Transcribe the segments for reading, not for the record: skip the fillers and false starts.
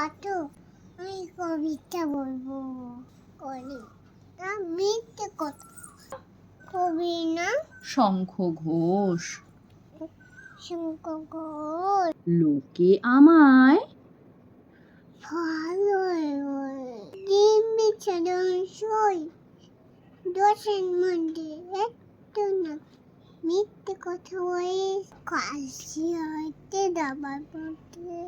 পাঠো আমি কবিতা বলবো করি না মিথ্যে কথা কবি না শঙ্খ ঘোষ। শঙ্খ ঘোষ লোকে আমায় ভালো দিন বিছাদন সই দোষের মধ্যে একটু না মিথ্যে কথা বলে কাশি হইতে দাবার পড়তে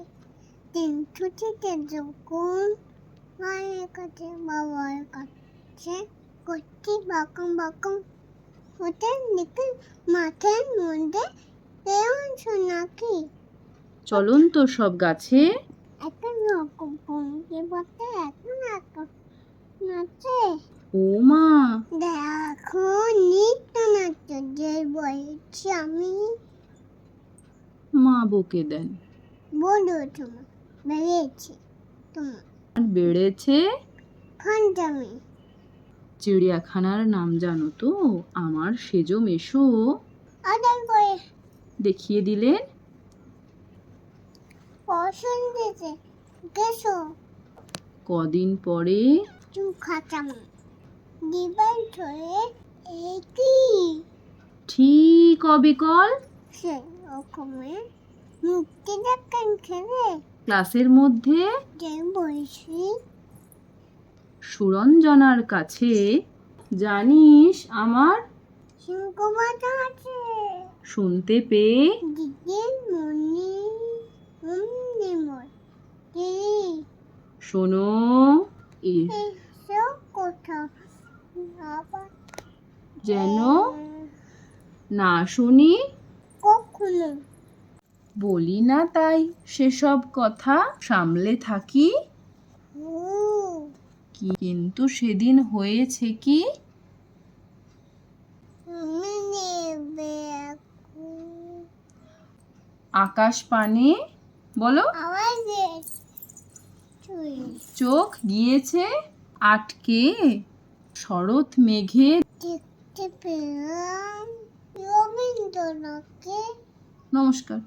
দিন ছুটিতে যখন মায়ের কাছে বাবার কাছে করছি বাকম বাকম ওদের দিকে মাথার মধ্যে কেমন শোনাকি চলন্ত সব গাছে এখন রকম পঙ্কে বলতে এখন এখন নাচে ও মা দেখো নিত্য নাট্য যে বলছি আমি মা বকে দেন। বলো তোমার বেড়েছে তোমার আর বেড়েছে খানজামি চিড়িয়াখানার নাম জানো তো? আমার সেজো মেশো আদার করে দেখিয়ে দিলেন। পছন্দ দিতে গেছো কদিন পরে চুল খাচাম দিবার ধরে একই ঠিক অবিকল সে রকমের মুক্তি দেখান খেলে ক্লাসের মধ্যে যে বলছি সুরঞ্জনার কাছে জানিস আমার সিংহবাদা আছে শুনতে পেয়ে দিদির মনে মনে মনে শোনো এসব কথা আবার যেন না শুনি কখনো বলি না, তাই সেসব কথা সামলে থাকি। ও কিন্তু সেদিন হয়েছে কি আমি নেবে আকাশ পানে বলো আওয়াজ চোখ গিয়েছে আটকে শরৎ মেঘে দেখতে পেলাম রবীন্দ্রনাথকে নমস্কার।